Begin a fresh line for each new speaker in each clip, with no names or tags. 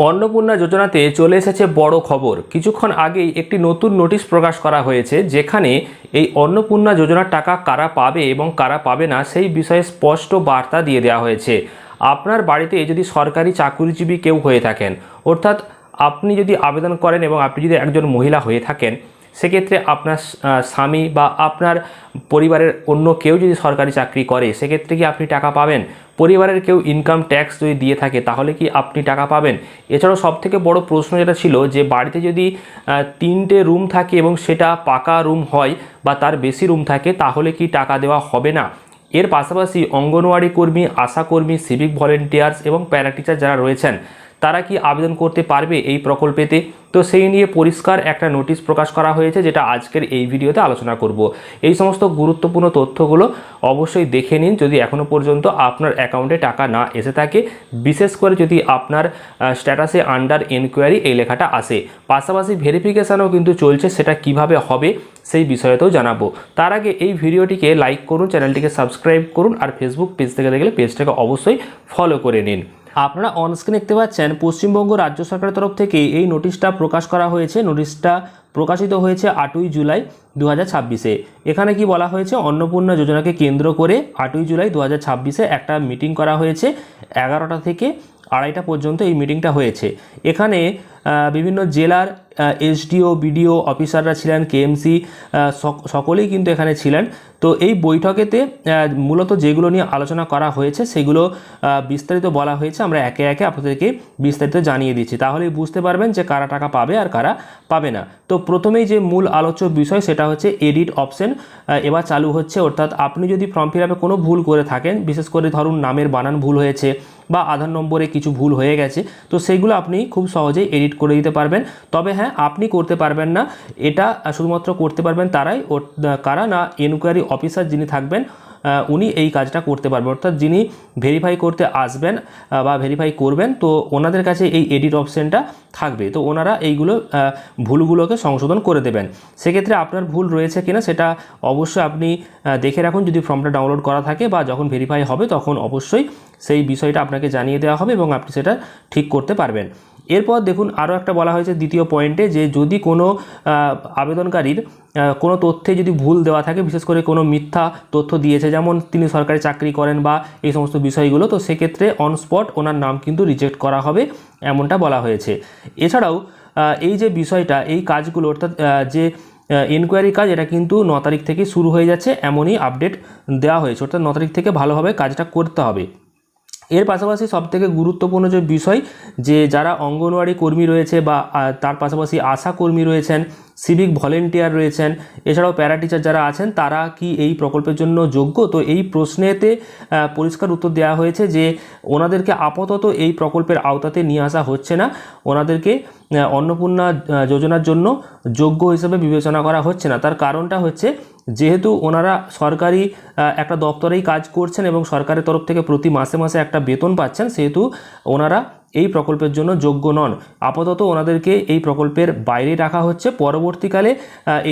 অন্নপূর্ণা যোজনাতে চলে এসেছে বড় খবর। কিছুক্ষণ আগেই একটি নতুন নোটিশ প্রকাশ করা হয়েছে, যেখানে এই অন্নপূর্ণা যোজনার টাকা কারা পাবে এবং কারা পাবে না সেই বিষয়ে স্পষ্ট বার্তা দিয়ে দেওয়া হয়েছে। আপনার বাড়িতে যদি সরকারি চাকরিজীবী কেউ হয়ে থাকেন, অর্থাৎ আপনি যদি আবেদন করেন এবং আপনি যদি একজন মহিলা হয়ে থাকেন, সেক্ষেত্রে আপনার স্বামী বা আপনার পরিবারের অন্য কেউ যদি সরকারি চাকরি করে, সেক্ষেত্রে কি আপনি টাকা পাবেন? পরিবারের কেউ ইনকাম ট্যাক্স যদি দিয়ে থাকে, তাহলে কি আপনি টাকা পাবেন? এছাড়াও সবথেকে বড় প্রশ্ন যেটা ছিল, যে বাড়িতে যদি 3টে রুম থাকে এবং সেটা পাকা রুম হয় বা তার বেশি রুম থাকে, তাহলে কি টাকা দেওয়া হবে না? এর পাশাপাশি অঙ্গনওয়াড়ি কর্মী, আশাকর্মী, সিভিক ভলেন্টিয়ার্স এবং প্যারা টিচার যারা রয়েছেন, তারা কি আবেদন করতে পারবে এই প্রকল্পেতে? তো সেই নিয়ে পরিষ্কার একটা নোটিশ প্রকাশ করা হয়েছে, যেটা আজকের এই ভিডিওতে আলোচনা করব। এই সমস্ত গুরুত্বপূর্ণ তথ্যগুলো অবশ্যই দেখে নিন যদি এখনও পর্যন্ত আপনার অ্যাকাউন্টে টাকা না এসে থাকে, বিশেষ করে যদি আপনার স্ট্যাটাসে আন্ডার এনকোয়ারি এই লেখাটা আসে। পাশাপাশি ভেরিফিকেশানও কিন্তু চলছে, সেটা কিভাবে হবে সেই বিষয়েতেও জানাবো। তার আগে এই ভিডিওটিকে লাইক করুন, চ্যানেলটিকে সাবস্ক্রাইব করুন, আর ফেসবুক পেজ থেকে দেখলে পেজটাকে অবশ্যই ফলো করে নিন। আপনারা অনস্ক্রিন দেখতে পাচ্ছেন পশ্চিমবঙ্গ রাজ্য সরকারের তরফ থেকে এই নোটিশটা প্রকাশ করা হয়েছে। নোটিশটা প্রকাশিত হয়েছে 8ই জুলাই 2026-এ। এখানে কি বলা হয়েছে, অন্নপূর্ণা যোজনাকে কেন্দ্র করে 8ই জুলাই 2026-এ একটা মিটিং করা হয়েছে। 11টা থেকে 2:30 পর্যন্ত এই মিটিংটা হয়েছে। এখানে বিভিন্ন জেলার এসডিও, বিডিও অফিসাররা ছিলেন, কেএমসি সকলেই কিন্তু এখানে ছিলেন। তো এই বৈঠকেতে মূলত যেগুলো নিয়ে আলোচনা করা হয়েছে সেগুলো বিস্তারিত বলা হয়েছে। আমরা একে একে আপনাদেরকে বিস্তারিত জানিয়ে দিচ্ছি, তাহলেই বুঝতে পারবেন যে কারা টাকা পাবে আর কারা পাবে না। তো প্রথমেই যে মূল আলোচ্য বিষয়, সেটা হচ্ছে এডিট অপশন এবার চালু হচ্ছে। অর্থাৎ আপনি যদি ফর্ম ফিল আপে কোনো ভুল করে থাকেন, বিশেষ করে ধরুন নামের বানান ভুল হয়েছে বা আধার নম্বরে কিছু ভুল হয়ে গেছে, তো সেইগুলো আপনি খুব সহজেই এডিট করে দিতে পারবেন। তবে হ্যাঁ, আপনি করতে পারবেন না, এটা শুধুমাত্র করতে পারবেন তারাই কারা না এনকোয়ারি অফিসার যিনি থাকবেন, উনি এই কাজটা করতে পারবেন। অর্থাৎ যিনি ভেরিফাই করতে আসবেন বা ভেরিফাই করবেন, তো ওনাদের কাছে এই এডিট অপশানটা থাকবে। তো ওনারা এইগুলো ভুলগুলোকে সংশোধন করে দেবেন। সেক্ষেত্রে আপনার ভুল রয়েছে কিনা সেটা অবশ্যই আপনি দেখে রাখুন, যদি ফর্মটা ডাউনলোড করা থাকে বা যখন ভেরিফাই হবে তখন অবশ্যই সেই বিষয়টা আপনাকে জানিয়ে দেওয়া হবে এবং আপনি সেটা ঠিক করতে পারবেন। এরপর দেখুন, আরও একটা বলা হয়েছে দ্বিতীয় পয়েন্টে, যে যদি কোনো আবেদনকারীর কোনো তথ্যে যদি ভুল দেওয়া থাকে, বিশেষ করে কোনো মিথ্যা তথ্য দিয়েছে, যেমন তিনি সরকারি চাকরি করেন বা এই সমস্ত বিষয়গুলো, তো সেক্ষেত্রে অন স্পট ওনার নাম কিন্তু রিজেক্ট করা হবে, এমনটা বলা হয়েছে। এছাড়াও এই যে বিষয়টা, এই কাজগুলো অর্থাৎ যে এনকোয়ারি কাজ, এটা কিন্তু 9 তারিখ থেকে শুরু হয়ে যাচ্ছে, এমনই আপডেট দেওয়া হয়েছে। অর্থাৎ 9 তারিখ থেকে ভালোভাবে কাজটা করতে হবে। এর পাশাপাশি সবথেকে গুরুত্বপূর্ণ যে বিষয়, যে যারা অঙ্গনওয়াড়ি কর্মী রয়েছে বা তার পাশাপাশি আশা কর্মী রয়েছেন, সিভিক ভলেন্টিয়ার রয়েছেন, এছাড়াও প্যারা টিচার যারা আছেন, তারা কি এই প্রকল্পের জন্য যোগ্য? তো এই প্রশ্নেতে পরিষ্কার উত্তর দেওয়া হয়েছে যে ওনাদেরকে আপাতত এই প্রকল্পের আওতাতে নিয়ে আসা হচ্ছে না, ওনাদেরকে অন্নপূর্ণা যোজনার জন্য যোগ্য হিসেবে বিবেচনা করা হচ্ছে না। তার কারণটা হচ্ছে, যেহেতু ওনারা সরকারি একটা দপ্তরেই কাজ করছেন এবং সরকারের তরফ থেকে প্রতি মাসে মাসে একটা বেতন পাচ্ছেন, সেহেতু ওনারা এই প্রকল্পের জন্য যোগ্য নন। আপাতত ওনাদেরকে এই প্রকল্পের বাইরে রাখা হচ্ছে। পরবর্তীকালে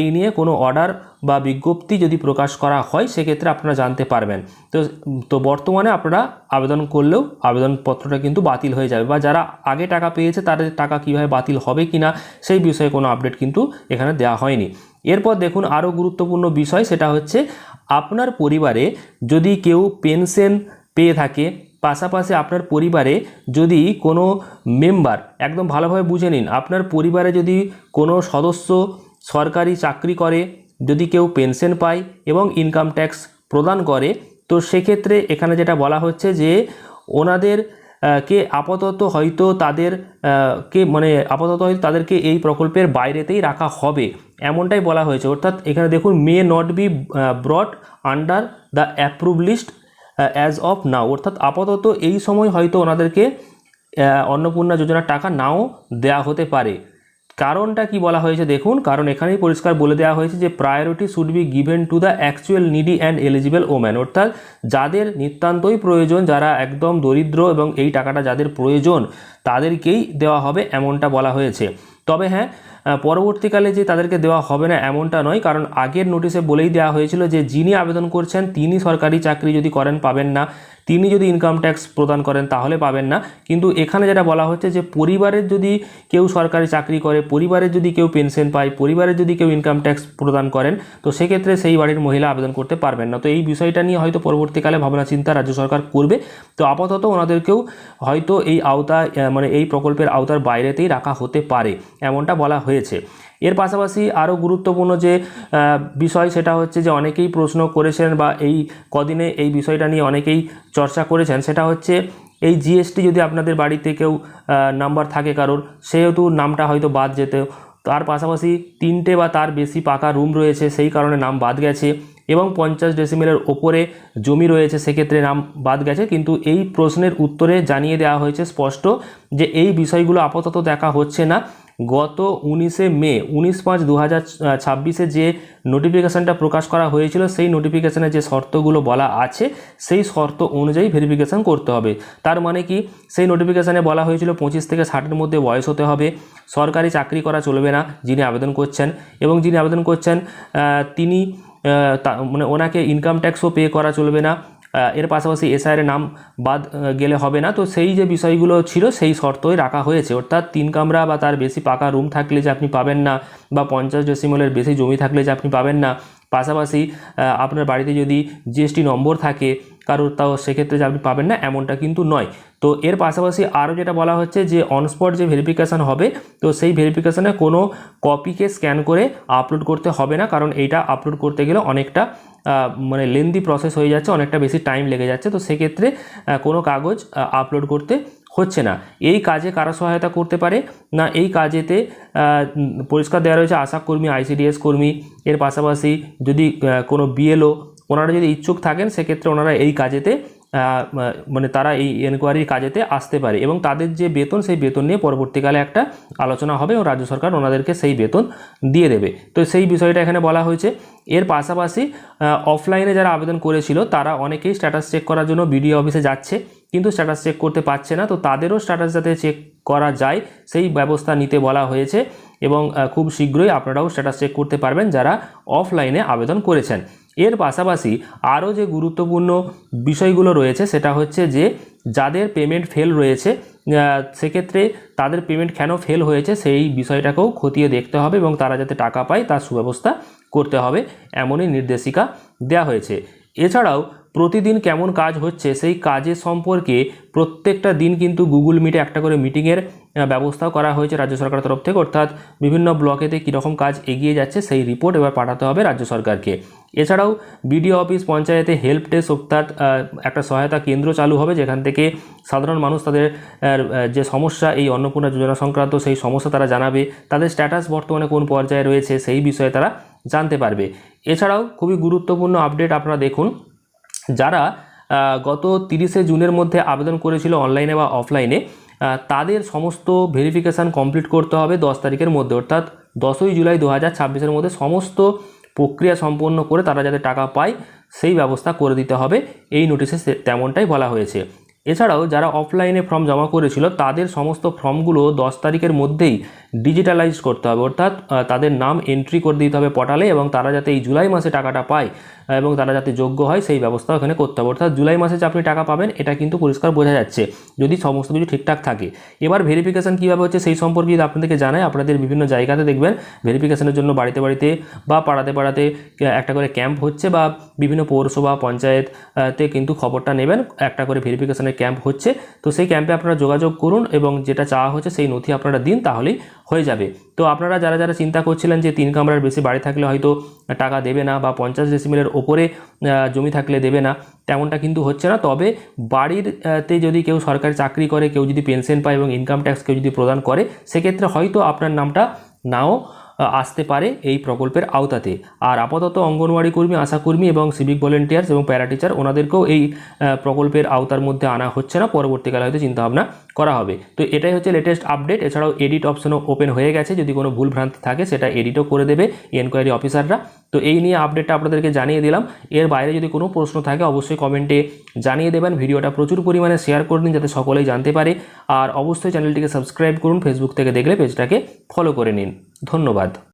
এই নিয়ে কোনো অর্ডার বা বিজ্ঞপ্তি যদি প্রকাশ করা হয়, সেক্ষেত্রে আপনারা জানতে পারবেন। তো বর্তমানে আপনারা আবেদন করলেও আবেদনপত্রটা কিন্তু বাতিল হয়ে যাবে, বা যারা আগে টাকা পেয়েছে তাদের টাকা কীভাবে বাতিল হবে কিনা সেই বিষয়ে কোনো আপডেট কিন্তু এখানে দেওয়া হয়নি। এরপর দেখুন, আরও গুরুত্বপূর্ণ বিষয়, সেটা হচ্ছে আপনার পরিবারে যদি কেউ পেনশন পেয়ে থাকে, পাশাপাশি আপনার পরিবারে যদি কোনো মেম্বার, একদম ভালোভাবে বুঝে নিন, আপনার পরিবারে যদি কোনো সদস্য সরকারি চাকরি করে, যদি কেউ পেনশন পায় এবং ইনকাম ট্যাক্স প্রদান করে, তো সেক্ষেত্রে এখানে যেটা বলা হচ্ছে যে ওনাদের কে আপাতত হয়তো তাদেরকে এই প্রকল্পের বাইরেতেই রাখা হবে, এমনটাই বলা হয়েছে। অর্থাৎ এখানে দেখুন, may not be brought under the approve list as of now, অর্থাৎ আপাতত এই সময় হয়তো ওনাদেরকে অন্নপূর্ণা যোজনার টাকা নাও দেয়া হতে পারে। কারণটা কি বলা হয়েছে দেখুন, কারণ এখানেই পরিষ্কার বলে দেওয়া হয়েছে যে priority should be given to the actual needy and eligible woman, অর্থাৎ যাদের নিতান্তই প্রয়োজন, যারা একদম দরিদ্র এবং এই টাকাটা যাদের প্রয়োজন, তাদেরকেই দেওয়া হবে, এমনটা বলা হয়েছে। তবে হ্যাঁ, পরবর্তীকালে যে তাদেরকে দেওয়া হবে না এমনটা নয়, কারণ আগের নোটিশে বলেই দেওয়া হয়েছিল যে যিনি আবেদন করছেন তিনি সরকারি চাকরি যদি করেন পাবেন না, তিনি যদি ইনকাম ট্যাক্স প্রদান করেন তাহলে পাবেন না। কিন্তু এখানে যেটা বলা হচ্ছে যে পরিবারের যদি কেউ সরকারি চাকরি করে, পরিবারের যদি কেউ পেনশন পায়, পরিবারের যদি কেউ ইনকাম ট্যাক্স প্রদান করেন, তো সেক্ষেত্রে সেই বাড়ির মহিলা আবেদন করতে পারবেন না। তো এই বিষয়টা নিয়ে হয়তো পরবর্তীকালে ভাবনা চিন্তা রাজ্য সরকার করবে। তো আপাতত ওনাদেরকেও হয়তো এই আওতায় মানে এই প্রকল্পের আওতার বাইরেতেই রাখা হতে পারে, এমনটা বলা হয়েছে। এর পাশাপাশি আরও গুরুত্বপূর্ণ যে বিষয় সেটা হচ্ছে যে অনেকেই প্রশ্ন করেছেন বা এই কদিনে এই বিষয়টা নিয়ে অনেকেই চর্চা করেছেন, সেটা হচ্ছে এই জিএসটি যদি আপনাদের বাড়িতে কেউ নাম্বার থাকে কারোর, সেহেতু নামটা হয়তো বাদ যেত। তার পাশাপাশি 3টে বা তার বেশি পাকা রুম রয়েছে, সেই কারণে নাম বাদ গেছে, এবং 50 ডেসিমেলের ওপরে জমি রয়েছে, সেক্ষেত্রে নাম বাদ গেছে। কিন্তু এই প্রশ্নের উত্তরে জানিয়ে দেওয়া হয়েছে স্পষ্ট যে এই বিষয়গুলো আপাতত দেখা হচ্ছে না। গত 19শে মে 19/5/2026 যে নোটিফিকেশানটা প্রকাশ করা হয়েছিল, সেই নোটিফিকেশানে যে শর্তগুলো বলা আছে সেই শর্ত অনুযায়ী ভেরিফিকেশান করতে হবে। তার মানে কি, সেই নোটিফিকেশানে বলা হয়েছিল 25 থেকে 60-এর মধ্যে বয়স হতে হবে, সরকারি চাকরি করা চলবে না যিনি আবেদন করছেন, এবং যিনি আবেদন করছেন তিনি মানে ওনাকে ইনকাম ট্যাক্সও পে করা চলবে না, এর পাশাপাশি এসআইয়ের নাম বাদ গেলে হবে না। তো সেই যে বিষয়গুলো ছিল সেই শর্তই রাখা হয়েছে, অর্থাৎ 3 কামরা বা তার বেশি পাকা রুম থাকলে যে আপনি পাবেন না, বা 50 ডেসিমেলের বেশি জমি থাকলে যে আপনি পাবেন না, পাশাপাশি আপনার বাড়িতে যদি জিএসটি নম্বর থাকে কারোর, তাও সেক্ষেত্রে যে আপনি পাবেন না এমনটা কিন্তু নয়। তো এর পাশাপাশি আরও যেটা বলা হচ্ছে যে অনস্পট যে ভেরিফিকেশান হবে, তো সেই ভেরিফিকেশানে কোনো কপিকে স্ক্যান করে আপলোড করতে হবে না, কারণ এইটা আপলোড করতে গেলে অনেকটা মানে লেন্দি প্রসেস হয়ে যাচ্ছে, অনেকটা বেশি টাইম লেগে যাচ্ছে। তো সেক্ষেত্রে কোনো কাগজ আপলোড করতে হচ্ছে না। এই কাজে কারা সহায়তা করতে পারে না, এই কাজেতে পরিষ্কার দেওয়া রয়েছে আশা কর্মী, আইসিডিএস কর্মী, এর পাশাপাশি যদি কোনো বিএলও ওনারা যদি ইচ্ছুক থাকেন, সেক্ষেত্রে ওনারা এই কাজেতে মানে তারা এই এনকোয়ারির কাজেতে আসতে পারে, এবং তাদের যে বেতন সেই বেতন নিয়ে পরবর্তীকালে একটা আলোচনা হবে এবং রাজ্য সরকার ওনাদেরকে সেই বেতন দিয়ে দেবে। তো সেই বিষয়টা এখানে বলা হয়েছে। এর পাশাপাশি অফলাইনে যারা আবেদন করেছিল তারা অনেকেই স্ট্যাটাস চেক করার জন্য বিডিও অফিসে যাচ্ছে, কিন্তু স্ট্যাটাস চেক করতে পারছে না। তো তাদেরও স্ট্যাটাস যাতে চেক করা যায় সেই ব্যবস্থা নিতে বলা হয়েছে, এবং খুব শীঘ্রই আপনারাও স্ট্যাটাস চেক করতে পারবেন যারা অফলাইনে আবেদন করেছেন। এর পাশাপাশি আরও যে গুরুত্বপূর্ণ বিষয়গুলো রয়েছে সেটা হচ্ছে যে যাদের পেমেন্ট ফেল রয়েছে, সেক্ষেত্রে তাদের পেমেন্ট কেন ফেল হয়েছে সেই বিষয়টাকেও খতিয়ে দেখতে হবে, এবং তারা যাতে টাকা পায় তার সুব্যবস্থা করতে হবে, এমনই নির্দেশিকা দেওয়া হয়েছে। এছাড়াও প্রতিদিন কেমন কাজ হচ্ছে সেই কাজের সম্পর্কে প্রত্যেকটা দিন কিন্তু গুগল মিটে একটা করে মিটিংয়ের ব্যবস্থাও করা হয়েছে রাজ্য সরকারের তরফ থেকে, অর্থাৎ বিভিন্ন ব্লকেতে কীরকম কাজ এগিয়ে যাচ্ছে সেই রিপোর্ট এবার পাঠাতে হবে রাজ্য সরকারকে। এছাড়াও বিডিও অফিস, পঞ্চায়েতে হেল্প ডেস্ক অর্থাৎ একটা সহায়তা কেন্দ্র চালু হবে, যেখান থেকে সাধারণ মানুষ তাদের যে সমস্যা এই অন্নপূর্ণা যোজনা সংক্রান্ত সেই সমস্যা তারা জানাবে, তাদের স্ট্যাটাস বর্তমানে কোন পর্যায়ে রয়েছে সেই বিষয়ে তারা জানতে পারবে। এছাড়াও খুবই গুরুত্বপূর্ণ আপডেট আপনারা দেখুন, যারা গত 30শে জুনের মধ্যে আবেদন করেছিল অনলাইনে বা অফলাইনে, তাদের সমস্ত ভেরিফিকেশান কমপ্লিট করতে হবে 10 তারিখের মধ্যে, অর্থাৎ 10ই জুলাই 2026-এর মধ্যে সমস্ত প্রক্রিয়া সম্পন্ন করে তারা যাতে টাকা পায় সেই ব্যবস্থা করে দিতে হবে, এই নোটিশে তেমনটাই বলা হয়েছে। এছাড়াও যারা অফলাইনে ফর্ম জমা করেছিল তাদের সমস্ত ফর্মগুলো 10 তারিখের মধ্যেই ডিজিটালাইজ করতে হবে, অর্থাৎ তাদের নাম এন্ট্রি করে দিতে হবে পোর্টালে, এবং তারা যাতে এই জুলাই মাসে টাকাটা পায় এবং তারা যাতে যোগ্য হয় সেই ব্যবস্থা এখানে করতে হবে। অর্থাৎ জুলাই মাসে যে আপনি টাকা পাবেন এটা কিন্তু পরিষ্কার বোঝা যাচ্ছে যদি সমস্ত কিছু ঠিকঠাক থাকে। এবার ভেরিফিকেশান কীভাবে হচ্ছে সেই সম্পর্কে যদি আপনাদেরকে জানায়, আপনাদের বিভিন্ন জায়গাতে দেখবেন ভেরিফিকেশানের জন্য বাড়িতে বাড়িতে বা পাড়াতে পাড়াতে একটা করে ক্যাম্প হচ্ছে, বা বিভিন্ন পৌরসভা পঞ্চায়েতে কিন্তু খবরটা নেবেন একটা করে ভেরিফিকেশানের ক্যাম্প হচ্ছে। তো সেই ক্যাম্পে আপনারা যোগাযোগ করুন এবং যেটা চাওয়া হচ্ছে সেই নথি আপনারা দিন, তাহলেই হয়ে যাবে। তো আপনারা যারা যারা চিন্তা করছিলেন যে 3 কামরার বেশি বাড়ি থাকলে হয়তো টাকা দেবে না, বা 50 ডেসিমেলের ওপরে জমি থাকলে দেবে না, তেমনটা কিন্তু হচ্ছে না। তবে বাড়িতে যদি কেউ সরকারি চাকরি করে, কেউ যদি পেনশন পায় এবং ইনকাম ট্যাক্স কেউ যদি প্রদান করে, সেক্ষেত্রে হয়তো আপনার নামটা নাও আসতে পারে এই প্রকল্পের আওতাতে। আর আপাতত অঙ্গনওয়াড়ি কর্মী, আশাকর্মী এবং সিভিক ভলেন্টিয়ার্স এবং প্যারা টিচার ওনাদেরকেও এই প্রকল্পের আওতার মধ্যে আনা হচ্ছে না, পরবর্তীকালে হয়তো চিন্তাভাবনা করা হবে। তো এটাই হচ্ছে লেটেস্ট আপডেট। এছাড়াও এডিট অপশনও ওপেন হয়ে গেছে, যদি কোনো ভুল ভ্রান্তি থাকে সেটা এডিটও করে দেবে এনকোয়ারি অফিসাররা। তো এই নিয়ে আপডেটটা আপনাদেরকে জানিয়ে দিলাম। এর বাইরে যদি কোনো প্রশ্ন থাকে অবশ্যই কমেন্টে জানিয়ে দেবেন। ভিডিওটা প্রচুর পরিমাণে শেয়ার করে দিন যাতে সকলেই জানতে পারে, আর অবশ্যই চ্যানেলটিকে সাবস্ক্রাইব করুন। ফেসবুক থেকে দেখলে পেজটাকে ফলো করে নিন। ধন্যবাদ।